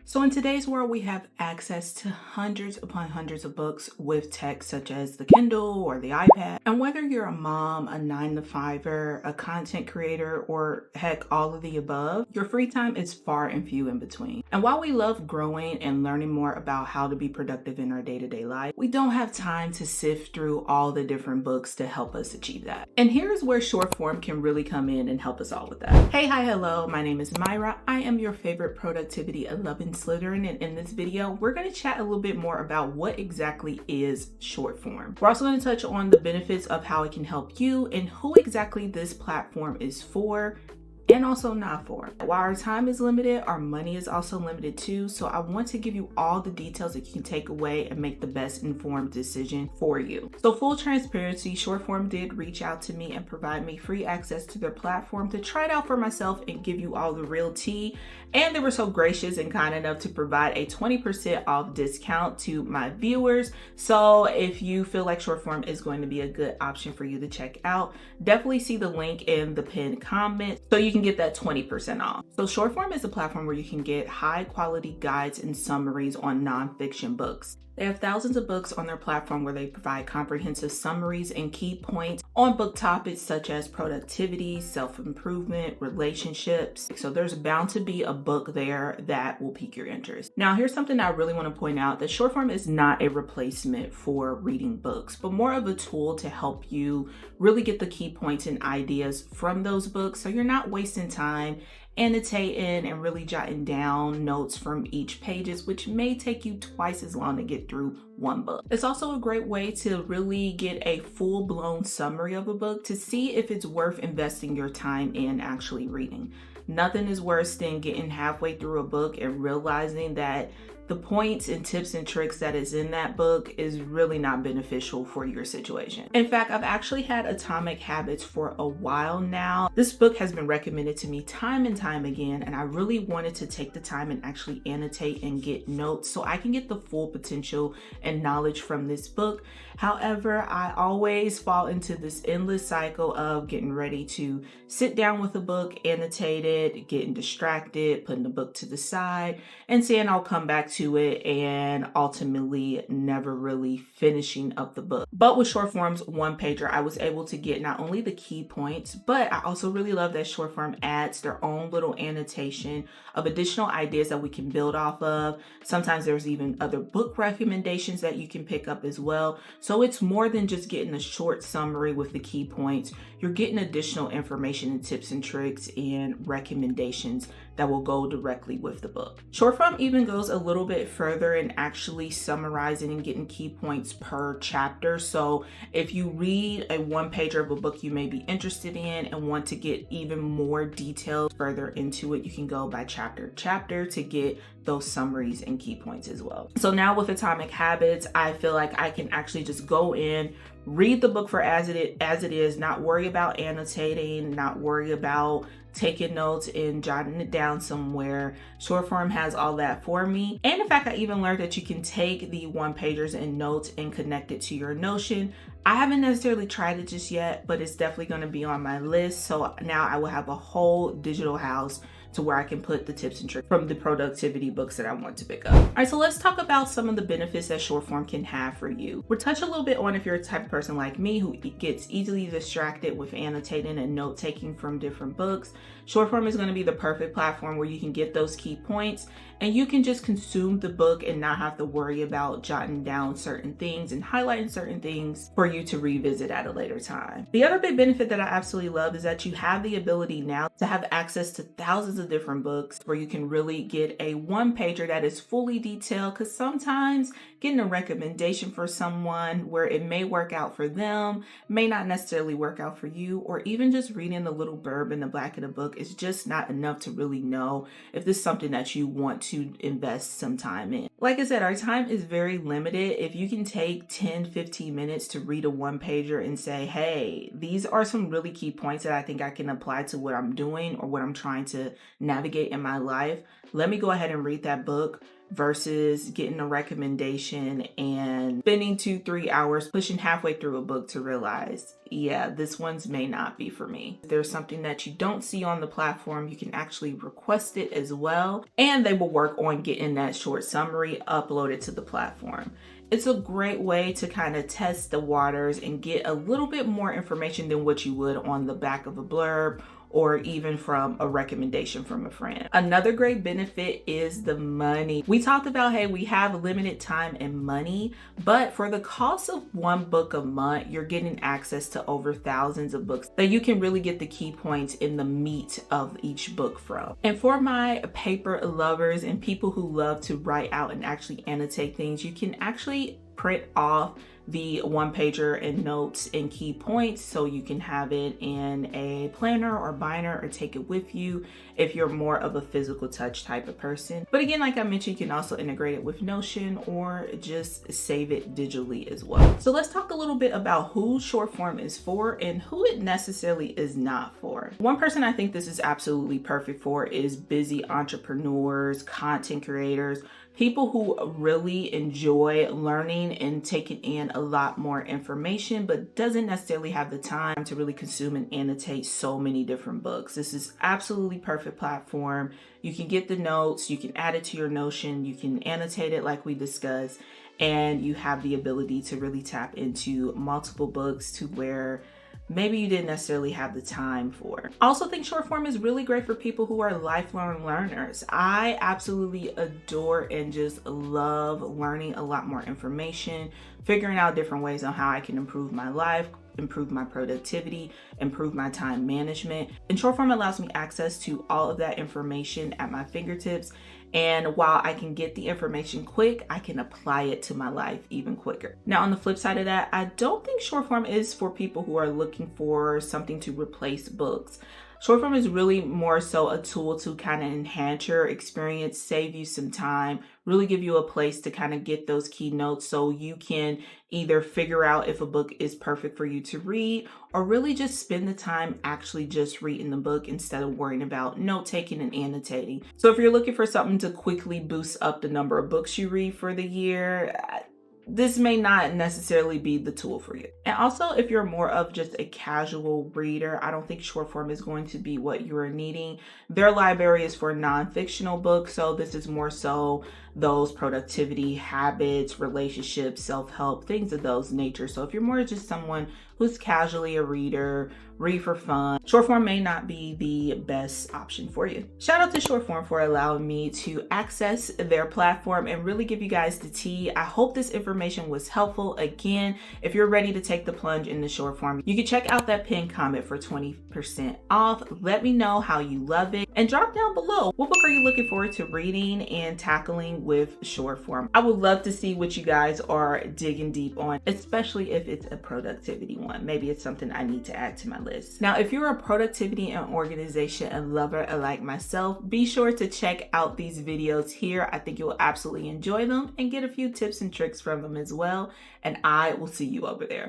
So in today's world, we have access to hundreds upon hundreds of books with tech such as the Kindle or the iPad. And whether you're a mom, a 9-to-5er, a content creator, or heck, all of the above, your free time is far and few in between. And while we love growing and learning more about how to be productive in our day-to-day life, we don't have time to sift through all the different books to help us achieve that. And here's where Shortform can really come in and help us all with that. Hey, hi, hello. My name is Myra. I am your favorite productivity loving Slytherin, and in this video we're going to chat a little bit more about what exactly is Shortform. We're also going to touch on the benefits of how it can help you and who exactly this platform is for and also not for. While our time is limited, our money is also limited too, so I want to give you all the details that you can take away and make the best informed decision for you. So full transparency, Shortform did reach out to me and provide me free access to their platform to try it out for myself and give you all the real tea, and they were so gracious and kind enough to provide a 20% off discount to my viewers. So if you feel like Shortform is going to be a good option for you to check out, definitely see the link in the pinned comment so you can get that 20% off. So Shortform is a platform where you can get high quality guides and summaries on nonfiction books. They have thousands of books on their platform where they provide comprehensive summaries and key points on book topics such as productivity, self-improvement, relationships. So there's bound to be a book there that will pique your interest. Now, here's something I really want to point out, that Shortform is not a replacement for reading books, but more of a tool to help you really get the key points and ideas from those books so you're not wasting time annotating and really jotting down notes from each pages, which may take you twice as long to get through one book. It's also a great way to really get a full-blown summary of a book to see if it's worth investing your time in actually reading. Nothing is worse than getting halfway through a book and realizing that the points and tips and tricks that is in that book is really not beneficial for your situation. In fact, I've actually had Atomic Habits for a while now. This book has been recommended to me time and time again, and I really wanted to take the time and actually annotate and get notes so I can get the full potential and knowledge from this book. However, I always fall into this endless cycle of getting ready to sit down with a book, annotate it, getting distracted, putting the book to the side, and saying I'll come back to it and ultimately never really finishing up the book. But with Shortform's one-pager, I was able to get not only the key points, but I also really love that Shortform adds their own little annotation of additional ideas that we can build off of. Sometimes there's even other book recommendations that you can pick up as well. So it's more than just getting a short summary with the key points. You're getting additional information and tips and tricks and recommendations that will go directly with the book. Shortform even goes a little bit further in actually summarizing and getting key points per chapter. So if you read a one-pager of a book you may be interested in and want to get even more details further into it, you can go by chapter to chapter to get those summaries and key points as well. So now with Atomic Habits, I feel like I can actually just go in, read the book for as it is, not worry about annotating, not worry about taking notes and jotting it down somewhere. Shortform has all that for me. And in fact, I even learned that you can take the one-pagers and notes and connect it to your Notion. I haven't necessarily tried it just yet, but it's definitely going to be on my list. So now I will have a whole digital house to where I can put the tips and tricks from the productivity books that I want to pick up. All right, so let's talk about some of the benefits that Shortform can have for you. We'll touch a little bit on if you're a type of person like me who gets easily distracted with annotating and note-taking from different books. Shortform is going to be the perfect platform where you can get those key points and you can just consume the book and not have to worry about jotting down certain things and highlighting certain things for you to revisit at a later time. The other big benefit that I absolutely love is that you have the ability now to have access to thousands of different books where you can really get a one-pager that is fully detailed, because sometimes getting a recommendation for someone where it may work out for them may not necessarily work out for you, or even just reading the little blurb in the back of the book is just not enough to really know if this is something that you want to invest some time in. Like I said, our time is very limited. If you can take 10-15 minutes to read a one-pager and say, hey, these are some really key points that I think I can apply to what I'm doing or what I'm trying to navigate in my life, let me go ahead and read that book, versus getting a recommendation and spending 2-3 hours pushing halfway through a book to realize, yeah, this one's may not be for me. If there's something that you don't see on the platform, you can actually request it as well, and they will work on getting that short summary uploaded to the platform. It's a great way to kind of test the waters and get a little bit more information than what you would on the back of a blurb or even from a recommendation from a friend. Another great benefit is the money. We talked about, hey, we have limited time and money, but for the cost of one book a month, you're getting access to over thousands of books that you can really get the key points in the meat of each book from. And for my paper lovers and people who love to write out and actually annotate things, you can actually print off the one pager and notes and key points so you can have it in a planner or binder or take it with you if you're more of a physical touch type of person. But again, like I mentioned, you can also integrate it with Notion or just save it digitally as well. So let's talk a little bit about who Shortform is for and who it necessarily is not for. One person I think this is absolutely perfect for is busy entrepreneurs, content creators, people who really enjoy learning and taking in a lot more information, but doesn't necessarily have the time to really consume and annotate so many different books. This is absolutely perfect platform. You can get the notes, you can add it to your Notion, you can annotate it like we discussed, and you have the ability to really tap into multiple books to where maybe you didn't necessarily have the time for. I also think Shortform is really great for people who are lifelong learners. I absolutely adore and just love learning a lot more information, figuring out different ways on how I can improve my life, improve my productivity, improve my time management. And Shortform allows me access to all of that information at my fingertips. And while I can get the information quick, I can apply it to my life even quicker. Now, on the flip side of that, I don't think Shortform is for people who are looking for something to replace books. Shortform is really more so a tool to kind of enhance your experience, save you some time, really give you a place to kind of get those key notes so you can either figure out if a book is perfect for you to read or really just spend the time actually just reading the book instead of worrying about note taking and annotating. So if you're looking for something to quickly boost up the number of books you read for the year, this may not necessarily be the tool for you. And also, if you're more of just a casual reader, I don't think Shortform is going to be what you are needing. Their library is for non-fictional books, so this is more so those productivity, habits, relationships, self-help, things of those nature. So if you're more just someone who's casually a reader, read for fun, Shortform may not be the best option for you. Shout out to Shortform for allowing me to access their platform and really give you guys the tea. I hope this information was helpful. Again, if you're ready to take the plunge into Shortform, you can check out that pinned comment for 20% off. Let me know how you love it and drop down below. What book are you looking forward to reading and tackling with Shortform? I would love to see what you guys are digging deep on, especially if it's a productivity one. Maybe it's something I need to add to my list. Now, if you're a productivity and organization and lover like myself, be sure to check out these videos here. I think you'll absolutely enjoy them and get a few tips and tricks from them as well. And I will see you over there.